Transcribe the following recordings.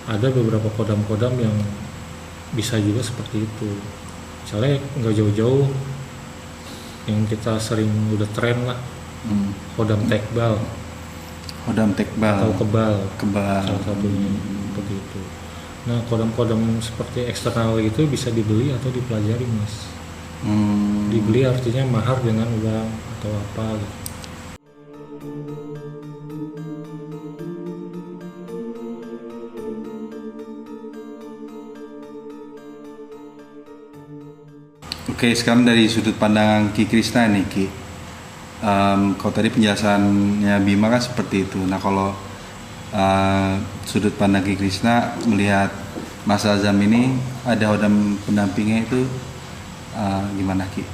ada beberapa kodam-kodam yang bisa juga seperti itu. Misalnya nggak jauh-jauh yang kita sering udah tren lah, kodam tekbal atau kebal salah satunya seperti itu. Nah, kodam-kodam seperti eksternal itu bisa dibeli atau dipelajari, Mas. Dibeli artinya mahar dengan uang atau apa gitu. Oke, sekarang dari sudut pandang Ki Krisna nih Ki. Kalau tadi penjelasannya Bima kan seperti itu. Nah kalau sudut pandang Ki Krisna melihat Mas Azam ini ada hodam pendampingnya itu gimana Ki?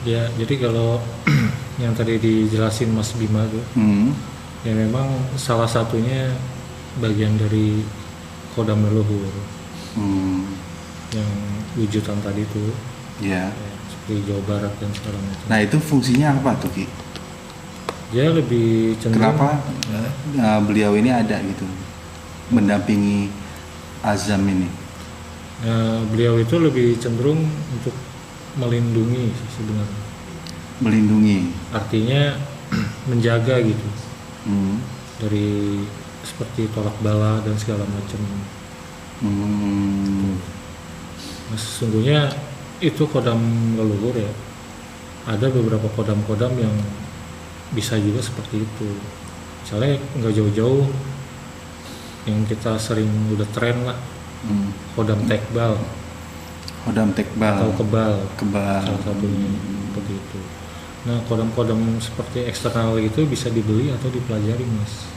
Ya, jadi kalau yang tadi dijelasin Mas Bima tuh, ya memang salah satunya bagian dari kodam leluhur. Yang wujudan tadi tuh, ya, seperti Jawa Barat dan segala macam. Nah itu fungsinya apa tuh Ki? Dia lebih cenderung. Kenapa beliau ini ada gitu, mendampingi Azam ini? Beliau itu lebih cenderung untuk melindungi sebenarnya. Melindungi. Artinya menjaga gitu, dari seperti tolak bala dan segala macam. Nah, sesungguhnya itu kodam leluhur ya. Ada beberapa kodam-kodam yang bisa juga seperti itu. Misalnya nggak jauh-jauh yang kita sering udah tren lah, kodam tekbal atau kebal salah satunya seperti itu. Nah, kodam-kodam seperti eksternal itu bisa dibeli atau dipelajari, Mas.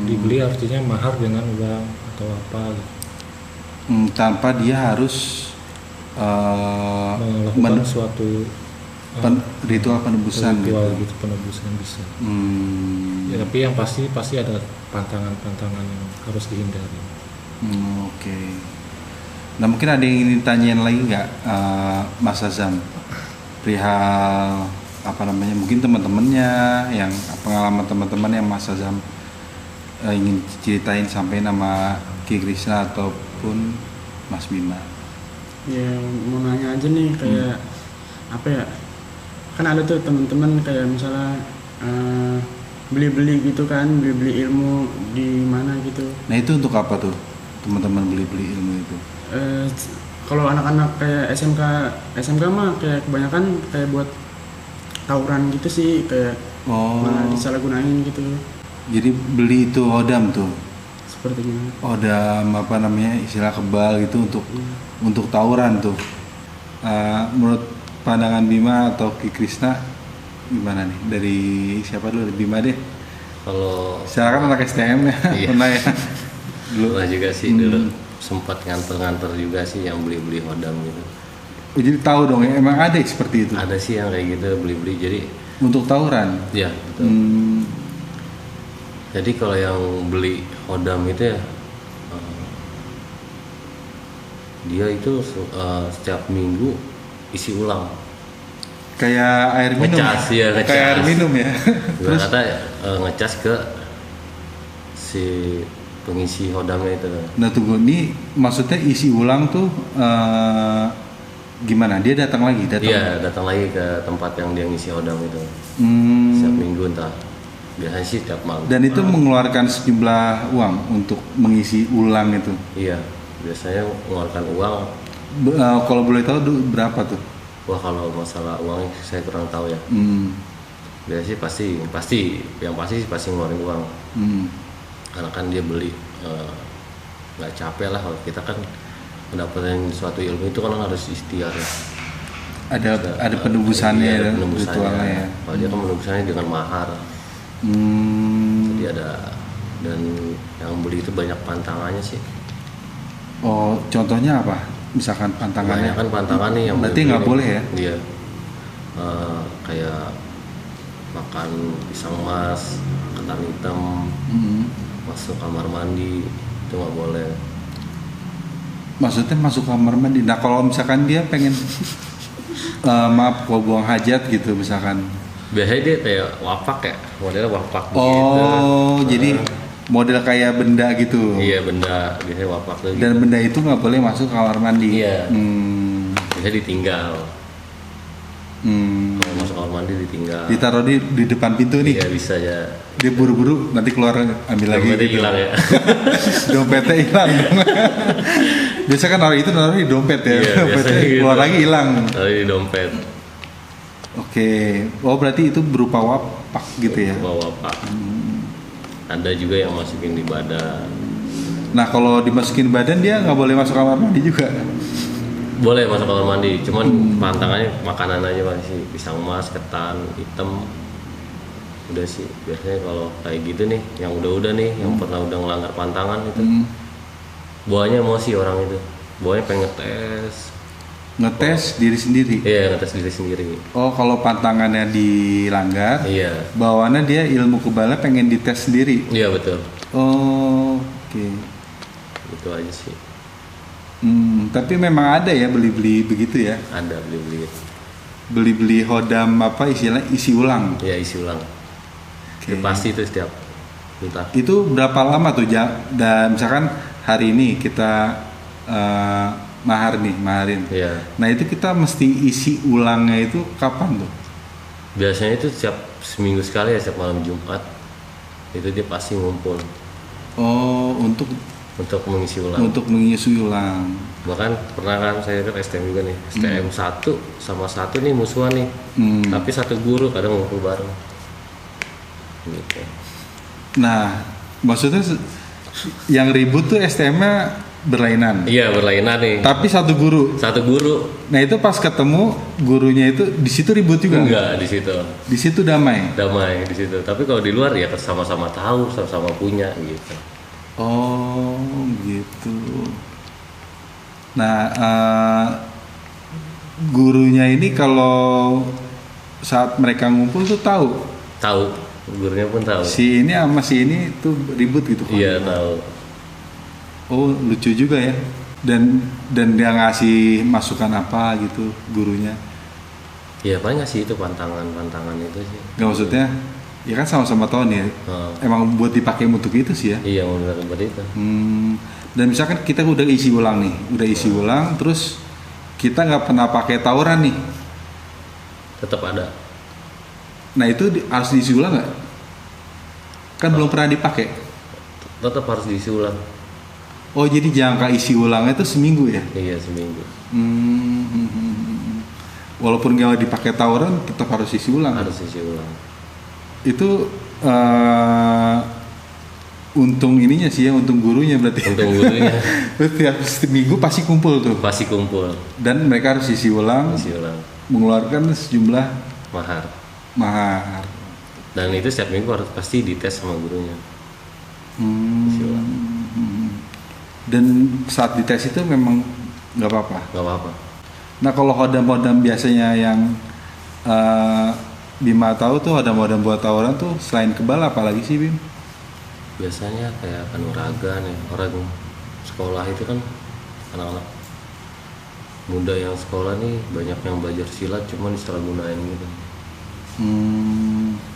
Dibeli artinya mahar dengan uang atau apa gitu. Tanpa dia harus melakukan suatu ritual penebusan gitu, penebusan bisa. Ya, tapi yang pasti ada pantangan yang harus dihindari. Oke. Nah mungkin ada yang ingin ditanyain lagi nggak Mas Azam perihal mungkin teman-temannya yang pengalaman teman-teman yang Mas Azam ingin ceritain sampai nama Ki Krisna ataupun Mas Bima. Ya mau nanya aja nih kayak kan ada tuh teman-teman kayak misalnya beli-beli gitu kan, beli-beli ilmu di mana gitu. Nah itu untuk apa tuh teman-teman beli-beli ilmu itu? Kalau anak-anak kayak SMK mah kayak kebanyakan kayak buat tawuran gitu sih, kayak malah disalahgunain gitu. Jadi beli itu hodam tuh? Sepertinya. Hodam istilah kebal gitu untuk tawuran tuh. Menurut pandangan Bima atau Ki Krisna gimana nih? Dari siapa dulu? Dari Bima deh. Kalau silakan anak STM ya. Iya. Pernah ya? Pernah juga sih dulu sempat nganter juga sih yang beli hodam gitu. Oh, jadi tahu dong ya, emang ada seperti itu? Ada sih yang kayak gitu beli jadi untuk tawuran? Iya betul. Jadi kalau yang beli hodam itu ya dia itu setiap minggu isi ulang. Kayak air minum. Ngecas ya, ngecas. Kayak air minum ya. Terus kata ngecas ke si pengisi hodamnya itu. Nah tunggu, ini maksudnya isi ulang tuh gimana? Dia datang lagi? Iya, datang lagi ke tempat yang dia ngisi hodam itu. Setiap minggu entah. Biasanya sih tiap malam. Dan itu mengeluarkan sejumlah uang untuk mengisi ulang itu? Iya, biasanya mengeluarkan uang. Kalau boleh tahu berapa tuh? Wah, kalau masalah uang saya kurang tahu ya. Biasanya pasti ngeluarin uang. Karena kan dia beli nggak capek lah. Kalau kita kan mendapatkan suatu ilmu itu kan harus ikhtiar ya. Ada penebusannya, ritualnya. Kalau dia kan penebusannya dengan mahar. Jadi ada, dan yang beli itu banyak pantangannya sih. Oh, contohnya apa? Misalkan pantangannya? Banyak kan pantangannya yang berarti nggak boleh ya? Iya. Kayak makan pisang emas, ketan hitam, masuk kamar mandi itu nggak boleh. Maksudnya masuk kamar mandi? Nah kalau misalkan dia pengen maaf kalau buang hajat gitu misalkan. Biasanya dia kayak wapak ya, modelnya wapak gitu. Oh, jadi model kayak benda gitu. Iya, benda biasanya wapak tuh. Dan gitu. benda itu nggak boleh masuk kamar mandi. Iya. Biasanya ditinggal. Kalau masuk kamar mandi ditinggal. Ditaruh di depan pintu nih. Iya, bisa ya. Dia buru-buru nanti keluar ambil lagi. Dompetnya gitu. hilang ya. Dompetnya hilang. Biasa kan orang itu naruh di dompet ya. Iya, Dompetnya gitu. keluar lagi hilang. Lalu di dompet. Oke. Oh berarti itu berupa wapak gitu ya. Bawa wapak. Ada juga yang masukin di badan. Nah kalau dimasukin badan dia nggak boleh masuk kamar mandi juga. Boleh masuk kamar mandi, cuman pantangannya makanan aja masih pisang emas, ketan, hitam. Udah sih, biasanya kalau kayak gitu nih, yang udah nih, yang pernah udah ngelanggar pantangan itu, bawaannya emosi orang itu, bawaannya pengen Ngetes diri sendiri. Iya, ngetes diri sendiri. Oh kalau pantangannya dilanggar, Iya, bawaannya dia ilmu kebalnya pengen dites sendiri. iya betul, Oh oke. itu aja sih. Tapi memang ada ya beli-beli begitu ya. Ada beli-beli. Beli-beli hodam apa istilah isi ulang. Iya, isi ulang. Oke. Ya, pasti itu setiap entah. Itu berapa lama tuh dan misalkan hari ini kita maharin. Iya. Nah itu kita mesti isi ulangnya itu kapan tuh? Biasanya itu setiap seminggu sekali ya, setiap malam Jumat. Itu dia pasti ngumpul Oh untuk mengisi ulang. mengisi ulang. Bahkan pernah kan saya kan STM juga nih, STM 1 sama 1 nih musuhan nih, tapi satu guru kadang ngumpul bareng gitu. Nah maksudnya yang ribut tuh STM-nya berlainan. Iya, berlainan nih, Tapi satu guru. Nah itu pas ketemu gurunya itu di situ ribut juga. enggak di situ Di situ damai. damai di situ, tapi kalau di luar ya sama-sama tahu, sama-sama punya gitu. Oh gitu. Nah gurunya ini kalau saat mereka ngumpul tuh tahu Gurunya pun tahu. si ini sama si ini tuh ribut gitu. Iya, tahu. Oh lucu juga ya. Dan dia ngasih masukan apa gitu gurunya. Ya paling ngasih itu pantangan itu sih. Nggak maksudnya ya kan sama-sama tahu nih. Emang buat dipakai untuk itu sih ya. Iya, benar seperti itu. Dan misalkan kita udah isi ulang nih, terus kita nggak pernah pakai tawuran nih. Tetap ada. Nah itu harus diisi ulang nggak? Kan belum pernah dipakai. Tetap harus diisi ulang. Oh jadi jangka isi ulangnya itu seminggu ya? Iya, seminggu. Walaupun nggak dipakai tawuran, tetap harus isi ulang. Harus isi ulang. Itu untung ininya sih ya, untung gurunya berarti. Untung gurunya. Setiap seminggu pasti kumpul tuh. Pasti kumpul. Dan mereka harus isi ulang. Mengeluarkan sejumlah mahar. Dan itu setiap minggu harus pasti dites sama gurunya. Isi ulang. Dan saat dites itu memang nggak apa-apa. Nggak apa-apa. Nah kalau hodam-hodam biasanya yang Bima tahu tuh hodam-hodam buat tawuran tuh selain kebal apa lagi sih Bim? Biasanya kayak kanuragan ya, orang sekolah itu kan anak-anak muda yang sekolah nih banyak yang belajar silat cuma disalahgunain gitu.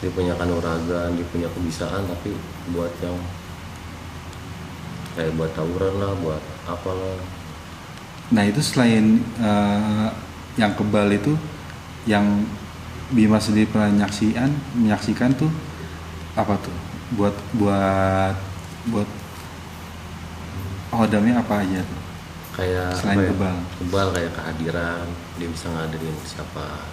Dia punya kanuragan, dia punya kebisaan tapi buat yang kayak buat tawuran lah, buat apalah. Nah itu selain yang kebal itu, yang Bima sendiri pernah menyaksikan tuh apa tuh? Buat hodamnya apa aja tuh? Kayak selain kebal. Kebal kayak kehadiran, dia bisa ngadirin siapa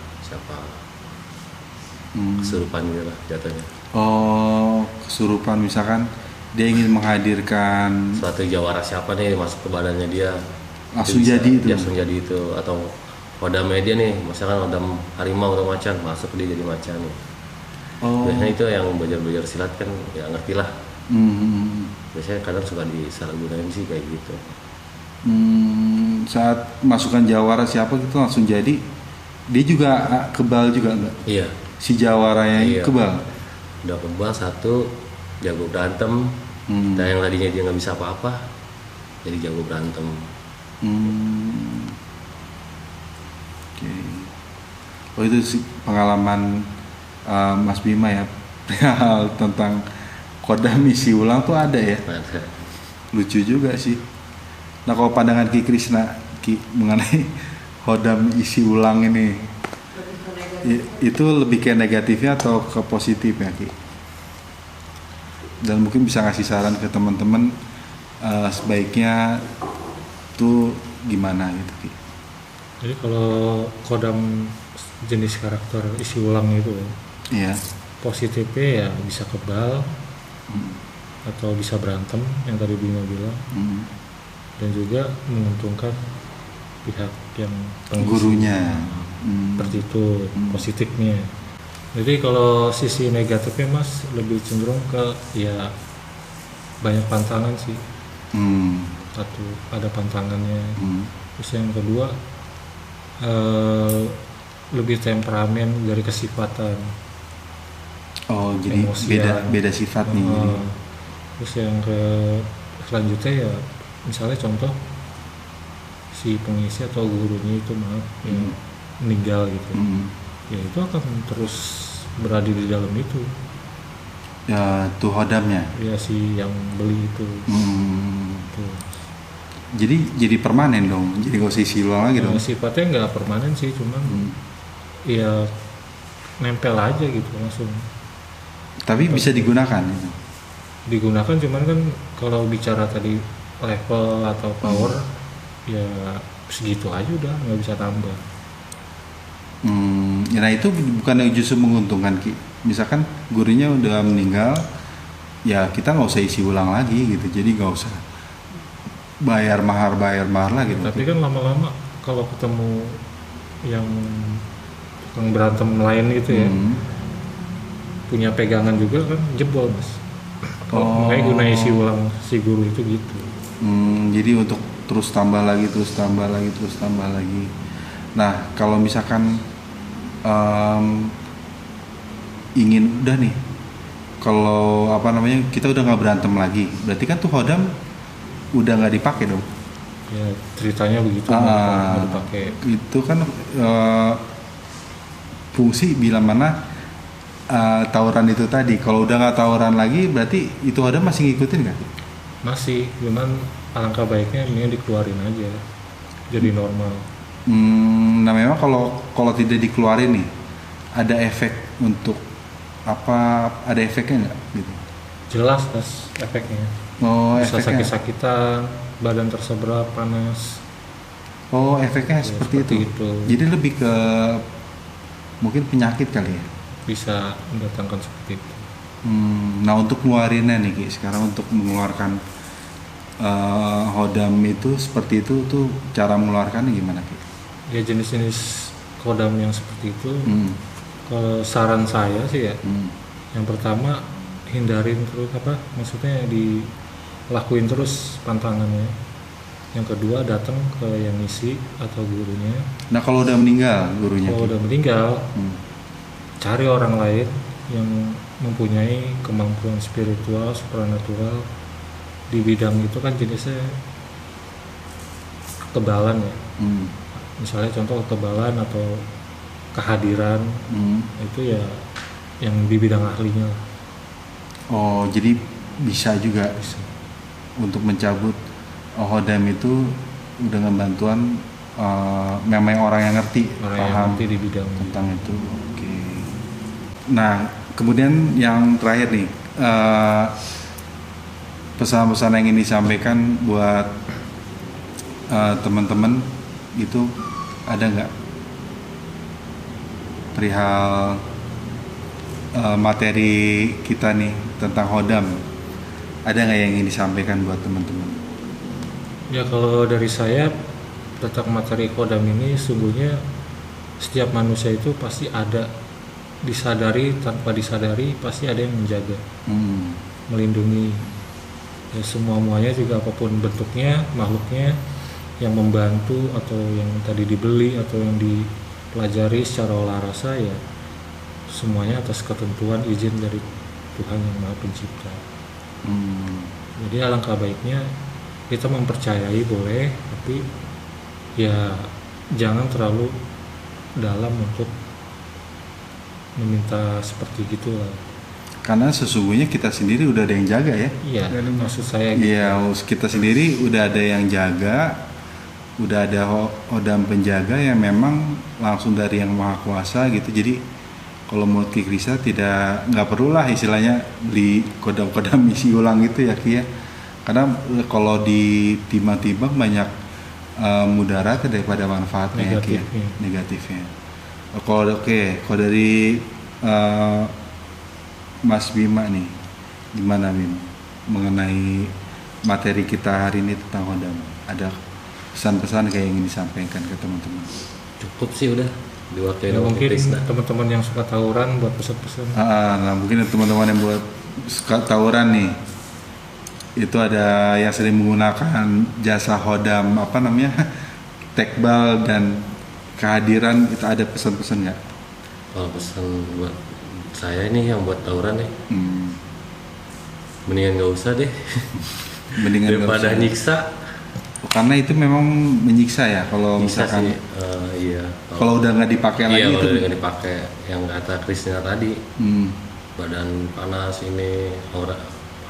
kesurupan gitu lah jatuhnya. Oh, kesurupan misalkan dia ingin menghadirkan suatu jawara siapa nih masuk ke badannya dia. Langsung jadi itu atau hodamnya dia nih, misalkan hodam harimau atau macan, masuk dia jadi macan nih. Biasanya itu yang belajar silat kan ya ngerti lah. Biasanya kadang suka disalahgunain sih kayak gitu. Saat masukkan jawara siapa gitu langsung jadi, dia juga kebal juga enggak? Iya. Si jawaranya kebal? Udah kebal satu, jago berantem. Dan yang tadinya dia nggak bisa apa-apa, jadi jago berantem. Oke. Oh itu sih pengalaman Mas Bima ya tentang kodam isi ulang tuh ada ya. Ada. Lucu juga sih. Nah kalau pandangan Ki Krisna mengenai kodam isi ulang ini, itu lebih ke negatifnya atau ke positifnya Ki? Dan mungkin bisa ngasih saran ke teman-teman sebaiknya tuh gimana gitu Ki? Jadi kalau kodam jenis karakter isi ulang itu Iya. positifnya ya bisa kebal atau bisa berantem yang tadi Bima bilang, dan juga menguntungkan pihak yang gurunya. Seperti itu positifnya. Jadi kalau sisi negatifnya Mas lebih cenderung ke ya banyak pantangan sih. Satu ada pantangannya. Terus yang kedua lebih temperamen dari kesifatan. Oh jadi beda sifat nih. Terus yang selanjutnya ya misalnya contoh si pengisi atau gurunya itu yang meninggal gitu, ya itu akan terus berada di dalam itu. Ya tuh hodamnya. Ya si yang beli itu. Tuh. Jadi permanen dong. Jadi nggak usah isi ulang lagi dong. Sifatnya nggak permanen sih, cuman ya nempel aja gitu langsung. Tapi bisa digunakan itu. Digunakan, cuman kan kalau bicara tadi level atau power ya segitu aja udah, nggak bisa tambah. Nah itu bukan justru menguntungkan Ki. Misalkan gurunya udah meninggal, ya kita nggak usah isi ulang lagi gitu. Jadi nggak usah bayar mahar lah gitu. Tapi kan lama-lama kalau ketemu yang tukang berantem lain gitu ya, punya pegangan juga kan jebol Mas. Makanya guna isi ulang si guru itu gitu. Jadi untuk terus tambah lagi. Nah kalau misalkan ingin udah nih, kalau kita udah nggak berantem lagi, berarti kan tuh hodam udah nggak dipakai dong. Ya ceritanya begitu, nggak dipakai. Itu kan fungsi bila mana tawuran itu tadi. Kalau udah nggak tawuran lagi, berarti itu hodam masih ngikutin nggak? Masih, cuman alangkah baiknya mending dikeluarin aja jadi normal. Nah memang kalau tidak dikeluarin nih, ada efek untuk apa? Ada efeknya nggak gitu? Jelas Mas efeknya. Bisa sakit-sakitan, badan terseberat, panas. Oh efeknya Ya, seperti itu. Jadi lebih ke mungkin penyakit kali ya? Bisa mendatangkan seperti itu. Nah untuk ngeluarinnya nih Ki, sekarang untuk mengeluarkan hodam itu seperti itu tuh cara mengeluarkannya gimana Ki? Ya jenis-jenis kodam yang seperti itu, kalau saran saya sih ya, yang pertama hindarin terus maksudnya dilakuin terus pantangannya. Yang kedua datang ke yang ngisi atau gurunya. Nah kalau udah meninggal gurunya? Kalau udah meninggal, cari orang lain yang mempunyai kemampuan spiritual, supranatural di bidang itu kan jenisnya kekebalan ya. Misalnya contoh kekebalan atau kehadiran, itu ya yang di bidang ahlinya lah. Oh jadi bisa juga untuk mencabut hodam itu dengan bantuan memang orang yang ngerti, paham di bidang tentang itu. Oke. Nah kemudian yang terakhir nih, pesan-pesan yang ingin disampaikan buat teman-teman itu ada nggak perihal materi kita nih tentang hodam? Ada nggak yang ingin disampaikan buat teman-teman? Ya kalau dari saya tentang materi hodam ini sungguhnya setiap manusia itu pasti ada, disadari tanpa disadari pasti ada yang menjaga, melindungi. Ya semuanya juga apapun bentuknya, makhluknya yang membantu atau yang tadi dibeli atau yang dipelajari secara olah rasa ya semuanya atas ketentuan izin dari Tuhan yang Maha Pencipta. Jadi alangkah baiknya kita mempercayai boleh, tapi ya jangan terlalu dalam untuk meminta seperti gitulah. Karena sesungguhnya kita sendiri udah ada yang jaga ya. Iya, maksud saya gitu. Iya, kita sendiri udah ada yang jaga, udah ada hodam penjaga yang memang langsung dari yang maha kuasa gitu. Jadi kalau menurut Ki Krisa nggak perlu lah istilahnya beli kodam-kodam isi ulang gitu ya Ki ya. Karena kalau ditimbang-timbang banyak mudarat daripada manfaatnya negatif, ya Ki ya. Negatifnya. Kalau dari Mas Bima nih, gimana Bim mengenai materi kita hari ini tentang hodam? Ada pesan-pesan kayak yang ingin disampaikan ke teman-teman? Cukup sih udah di waktu Ya, mungkin teman-teman yang suka tawuran buat pesan-pesan. Nah mungkin teman-teman yang buat suka tawuran nih, itu ada yang sering menggunakan jasa hodam tekbal dan kehadiran, itu ada pesan-pesan nggak? Kalau pesan buat saya nih yang buat tawuran nih, mendingan nggak usah deh. Mendingan daripada nyiksa. Karena itu memang menyiksa ya kalau misalkan. Sih, iya. Kalau udah nggak dipakai lagi itu. Iya, udah nggak dipakai. Yang kata Kristina tadi, badan panas ini,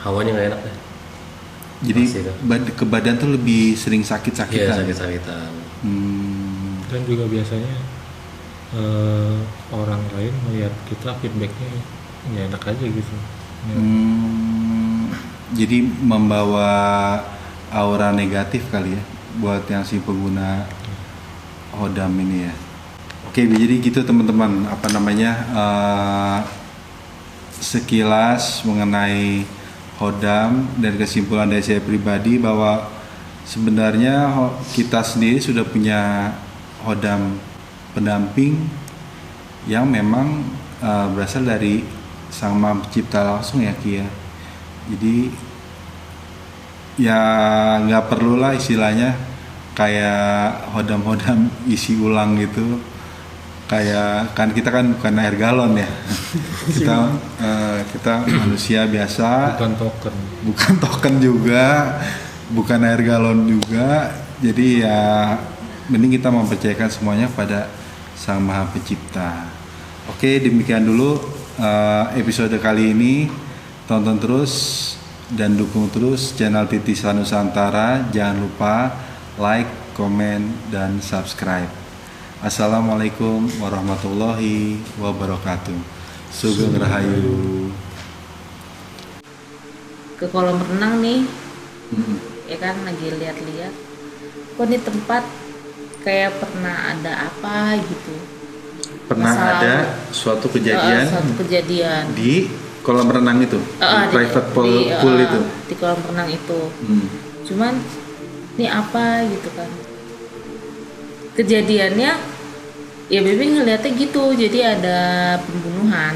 hawanya nggak enak deh. Jadi ke badan tuh lebih sering sakit-sakitan. Iya, sakit-sakitan. Dan juga biasanya orang lain melihat kita feedbacknya nggak enak aja gitu. Ya. Jadi membawa aura negatif kali ya buat yang si pengguna hodam ini ya. Oke, jadi gitu teman-teman, sekilas mengenai hodam dan kesimpulan dari saya pribadi bahwa sebenarnya kita sendiri sudah punya hodam pendamping yang memang berasal dari Sang Maha Pencipta langsung ya Ki ya. Jadi ya nggak perlulah istilahnya kayak hodam-hodam isi ulang gitu, kayak kan kita kan bukan air galon ya. kita manusia biasa, bukan token juga, bukan air galon juga. Jadi ya mending kita mempercayakan semuanya pada Sang Maha Pencipta. Oke, demikian dulu episode kali ini. Tonton terus dan dukung terus channel Titisan Nusantara. Jangan lupa like, komen, dan subscribe. Assalamualaikum warahmatullahi wabarakatuh. Sugeng Rahayu. Ke kolam renang nih, ya kan lagi lihat-lihat. Kok di tempat kayak pernah ada apa gitu. Pernah ada suatu kejadian di kolam renang itu, private pool itu. Di kolam renang itu. Cuman ini apa gitu kan. Kejadiannya ya Bebe ngeliatnya gitu, jadi ada pembunuhan.